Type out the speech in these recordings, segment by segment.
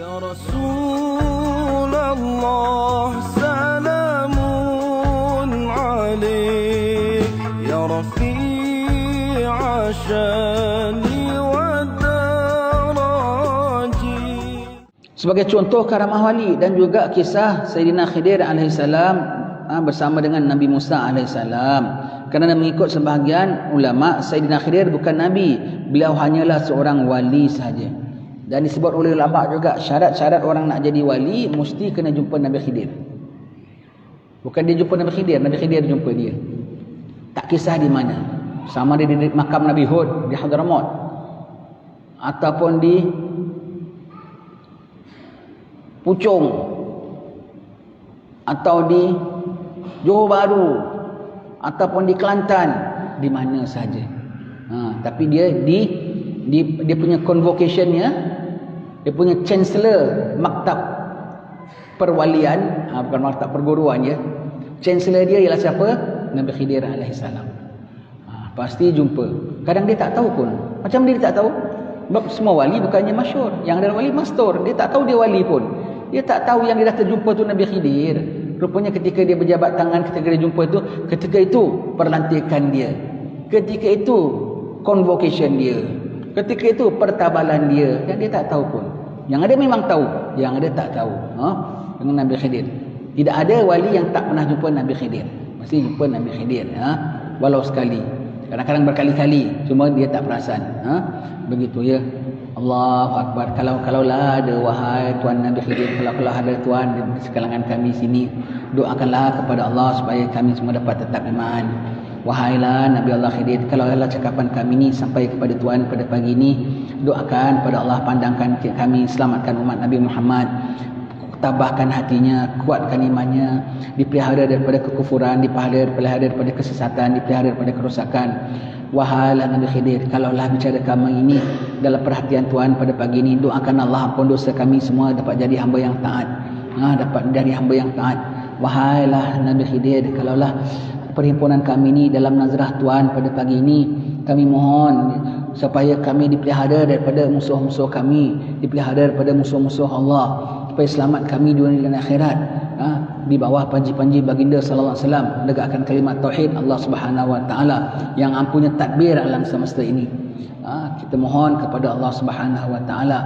Ya Rasulullah salamun alaik ya Rafi'a syani wa daraji. Sebagai contoh karamah wali dan juga kisah Sayyidina Khidir alaihissalam bersama dengan Nabi Musa alaihissalam. Kerana mengikut sebahagian ulama, Sayyidina Khidir bukan Nabi, beliau hanyalah seorang wali sahaja. Dan disebut oleh ulama juga, syarat-syarat orang nak jadi wali mesti kena jumpa Nabi Khidir. Bukan dia jumpa Nabi Khidir jumpa dia. Tak kisah di mana, sama dia di makam Nabi Hud di Hadramaut, ataupun di Puchong, atau di Johor Bahru, ataupun di Kelantan, di mana saja. Tapi dia dia punya convocationnya, dia punya chancellor maktab perwalian, bukan maktab perguruan ya. Chancellor dia ialah siapa? Nabi Khidir alaihissalam. Pasti jumpa. Kadang dia tak tahu pun. Macam dia tak tahu? Sebab semua wali bukannya masyhur. Yang ada wali mastur. Dia tak tahu dia wali pun. Dia tak tahu yang dia dah terjumpa tu Nabi Khidir. Rupanya ketika dia berjabat tangan, ketika dia jumpa tu, ketika itu perlantikan dia, ketika itu convocation dia, ketika itu pertabalan dia. Yang dia tak tahu pun. Yang ada memang tahu, yang ada tak tahu. Dengan Nabi Khidir. Tidak ada wali yang tak pernah jumpa Nabi Khidir. Mesti jumpa Nabi Khidir. Walau sekali. Kadang-kadang berkali-kali, cuma dia tak perasan. Begitu ya. Allahu Akbar. Kalaulah ada wahai Tuan Nabi Khidir, kalau ada Tuan di sekalangan kami sini, doakanlah kepada Allah supaya kami semua dapat tetap iman. Wahailah Nabi Allah Khidir, kalau Allah cakapan kami ni sampai kepada Tuan pada pagi ini, doakan pada Allah, pandangkan kami, selamatkan umat Nabi Muhammad, tabahkan hatinya, kuatkan imannya, dipelihara daripada kekufuran, dipelihara daripada kesesatan, dipelihara daripada kerosakan. Wahai Nabi Khidir, kalaulah bicara kami ini dalam perhatian Tuhan pada pagi ini, doakan Allah ampun dosa kami semua dapat jadi hamba yang taat. Dapat jadi hamba yang taat. Wahailah Nabi Khidir, kalaulah perhimpunan kami ini dalam nazarah Tuhan pada pagi ini, kami mohon supaya kami dipelihara daripada musuh-musuh kami, dipelihara daripada musuh-musuh Allah, supaya selamat kami dunia dan akhirat. Di bawah panji-panji baginda sallallahu alaihi wasallam, menegakkan kalimat tauhid Allah Subhanahu wa taala yang ampunya tadbir alam semesta ini. Kita mohon kepada Allah Subhanahu wa taala,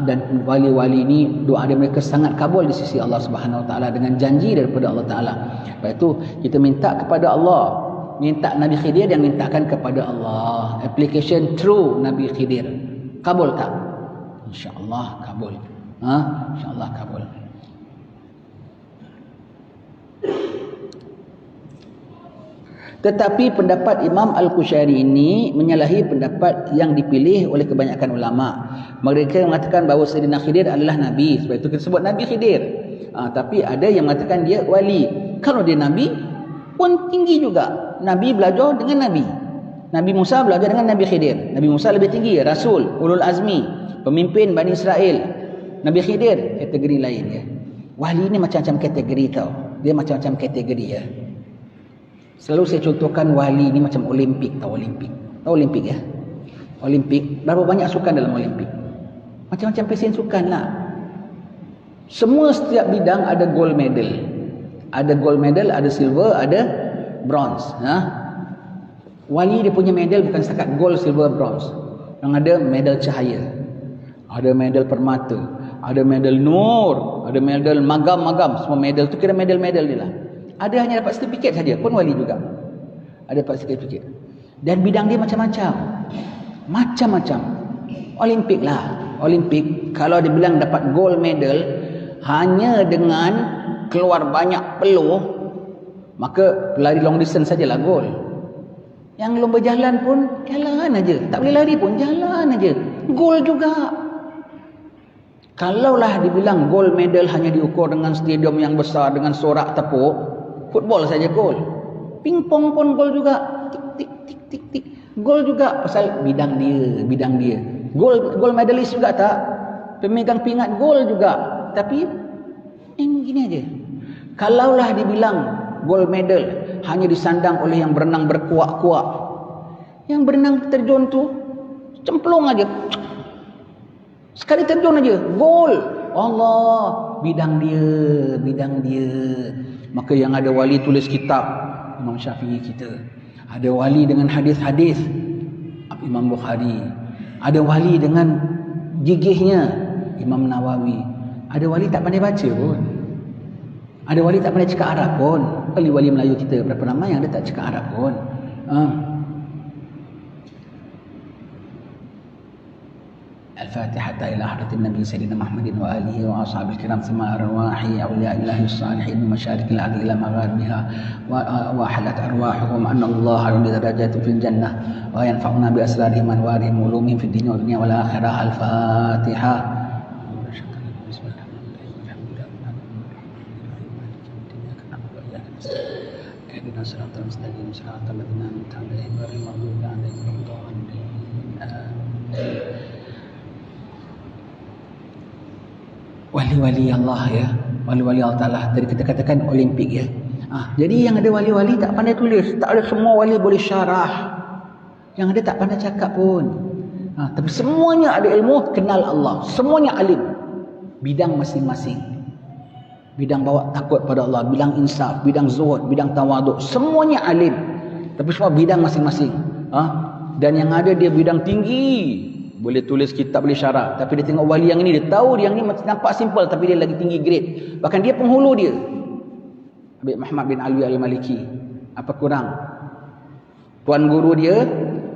dan wali-wali ini doa dia mereka sangat kabul di sisi Allah Subhanahu wa taala dengan janji daripada Allah taala. Sebab itu kita minta kepada Allah, minta Nabi Khidir yang mintakan kepada Allah. Application through Nabi Khidir. Kabul tak? Insya-Allah kabul. Insya-Allah kabul. Tetapi pendapat Imam Al-Qushayri ini menyalahi pendapat yang dipilih oleh kebanyakan ulama. Mereka mengatakan bahawa Sayyidina Khidir adalah Nabi. Sebab itu kita sebut Nabi Khidir. Tapi ada yang mengatakan dia wali. Kalau dia Nabi pun tinggi juga. Nabi belajar dengan Nabi. Nabi Musa belajar dengan Nabi Khidir. Nabi Musa lebih tinggi, Rasul, Ulul Azmi, pemimpin Bani Israel. Nabi Khidir kategori lain ya. Wali ni macam-macam kategori tau. Dia macam-macam kategori ya. Selalu saya contohkan wali ni macam Olimpik tau. Tahu Olimpik ya? Olimpik, berapa banyak sukan dalam Olimpik? Macam-macam pesen sukan lah. Semua setiap bidang ada gold medal. Ada gold medal, ada silver, ada bronze. Wali dia punya medal bukan setakat gold, silver, bronze. Yang ada medal cahaya, ada medal permata, ada medal nur, ada medal magam-magam. Semua medal tu kira medal-medal dia lah. Ada hanya dapat sertifikat saja pun wali juga. Ada dapat sertifikat. Dan bidang dia macam-macam. Macam-macam. Olimpik lah. Olimpik kalau dia bilang dapat gold medal hanya dengan keluar banyak peluh, maka pelari long distance sajalah gold. Yang lomba jalan pun jalan aja. Tak boleh lari pun jalan aja. Gold juga. Kalaulah dibilang gold medal hanya diukur dengan stadium yang besar dengan sorak tepuk, football saja gol. Pingpong pun gol juga. Tik tik tik tik. Gol juga pasal bidang dia. Gol medalist juga tak? Pemegang pingat gol juga. Tapi gini aja. Kalaulah dibilang gold medal hanya disandang oleh yang berenang berkuak-kuak. Yang berenang terjun tu cemplung aja. Sekali terjun aja gol. Allah, bidang dia. Maka yang ada wali tulis kitab, Imam Syafi'i kita. Ada wali dengan hadis-hadis, Imam Bukhari. Ada wali dengan gigihnya, Imam Nawawi. Ada wali tak pandai baca pun. Ada wali tak pandai cakap Arab pun. Wali-wali Melayu kita berapa ramai yang dia tak cakap Arab pun. الفاتحة إلى حضرة النبي سيدنا محمد وآله وأصحابه الكرام ثم أرواح أولياء الله الصالحين من مشارق الأرض إلى مغاربها وحلت أرواحهم أن الله يعلي درجات في الجنة وينفعنا بأسرارهم وأنوارهم وعلومهم في الدنيا والدنيا والآخرة. الفاتحة. اهدنا الصراط المستقيم صراط الذين أنعمت عليهم غير المغضوب عليهم ولا الضالين. Wali-wali Allah ya, wali-wali Allah Ta'ala. Tadi kita katakan Olimpik ya. Jadi yang ada wali-wali tak pandai tulis. Tak ada semua wali boleh syarah. Yang ada tak pandai cakap pun. Tapi semuanya ada ilmu, kenal Allah. Semuanya alim. Bidang masing-masing. Bidang bawa takut pada Allah, bidang insaf, bidang zuhud, bidang tawaduk. Semuanya alim. Tapi semua bidang masing-masing. Dan yang ada dia bidang tinggi. Boleh tulis kitab, boleh syarah. Tapi dia tengok wali yang ini, dia tahu dia yang ini nampak simple, tapi dia lagi tinggi grade. Bahkan dia penghulu dia. Habib Muhammad bin Alwi Al-Maliki. Apa kurang? Tuan guru dia,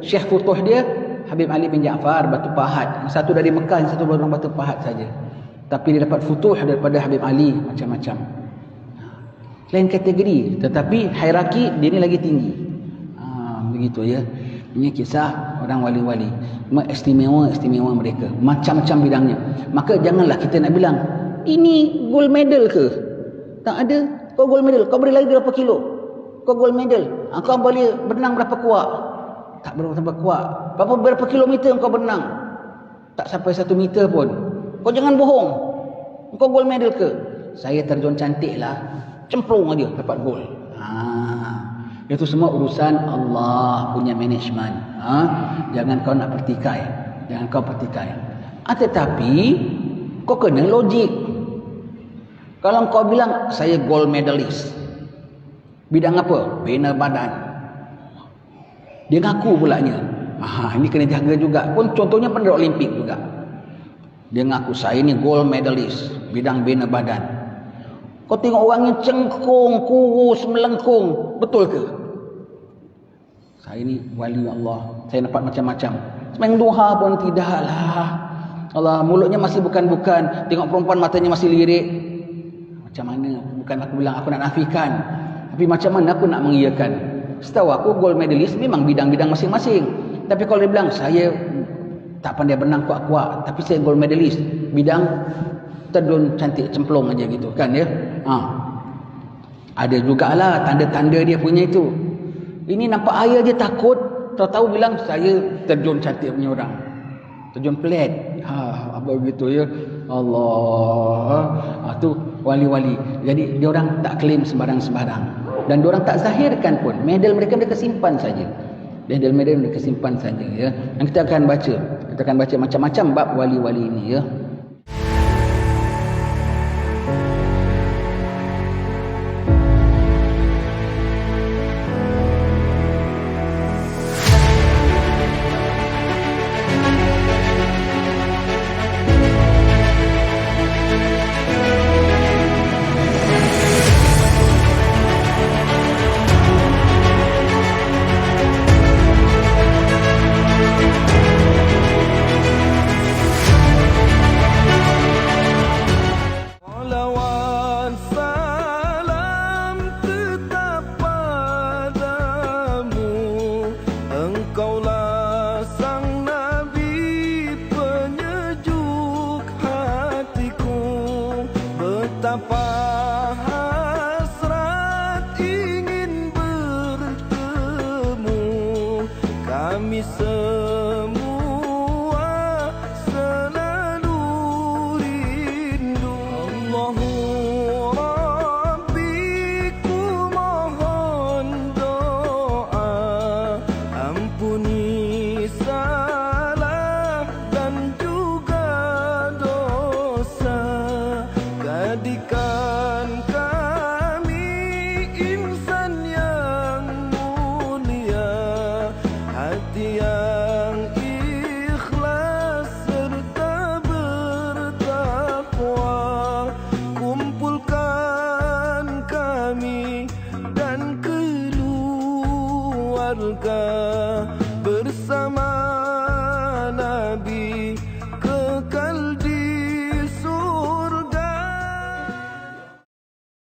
Syekh Futuh dia, Habib Ali bin Ja'far Batu Pahat. Yang satu dari Mekah, yang satu dari Batu Pahat saja. Tapi dia dapat futuh daripada Habib Ali, macam-macam. Lain kategori, tetapi hierarki dia ni lagi tinggi. Begitu ya. Ini kisah orang wali-wali. Istimewa mereka. Macam-macam bidangnya. Maka janganlah kita nak bilang, ini gold medal ke? Tak ada. Kau gold medal. Kau boleh lari berapa kilo? Kau gold medal. Kau boleh berenang berapa kuat? Tak berapa kuat. Berapa kilometer kau berenang? Tak sampai 1 meter pun. Kau jangan bohong. Kau gold medal ke? Saya terjun cantik lah. Cemplung aja dapat gol. Itu semua urusan Allah punya management. Jangan kau nak pertikai. Jangan kau pertikai. Tetapi kau kena logik. Kalau kau bilang saya gold medalist, bidang apa? Bina badan. Dia ngaku pulanya. Ini kena jaga juga. Pun contohnya pada Olimpik juga. Dia ngaku saya ni gold medalist bidang bina badan. Kau tengok orangnya cengkung, kurus, melengkung. Betul ke? Saya ni wali Allah. Saya dapat macam-macam. Sembahyang duha pun tidaklah. Allah, mulutnya masih bukan-bukan. Tengok perempuan matanya masih lirik. Macam mana? Bukan aku bilang aku nak nafikan. Tapi macam mana aku nak mengiyakan? Setahu aku gold medalist memang bidang-bidang masing-masing. Tapi kalau dia bilang saya tak pandai berenang kuat-kuat, tapi saya gold medalist bidang terjun cantik cemplung aja gitu kan ya. Ada jugalah tanda-tanda dia punya itu. Ini nampak air dia takut, tahu-tahu bilang saya terjun cantik punya orang. Terjun pelat. Apa begitu ya. Allah. Tu wali-wali. Jadi dia orang tak claim sembarang-sembarang. Dan dia orang tak zahirkan pun. Medal mereka simpan saja. Medal mereka simpan saja ya. Dan kita akan baca. Kita akan baca macam-macam bab wali-wali ini ya. jadikan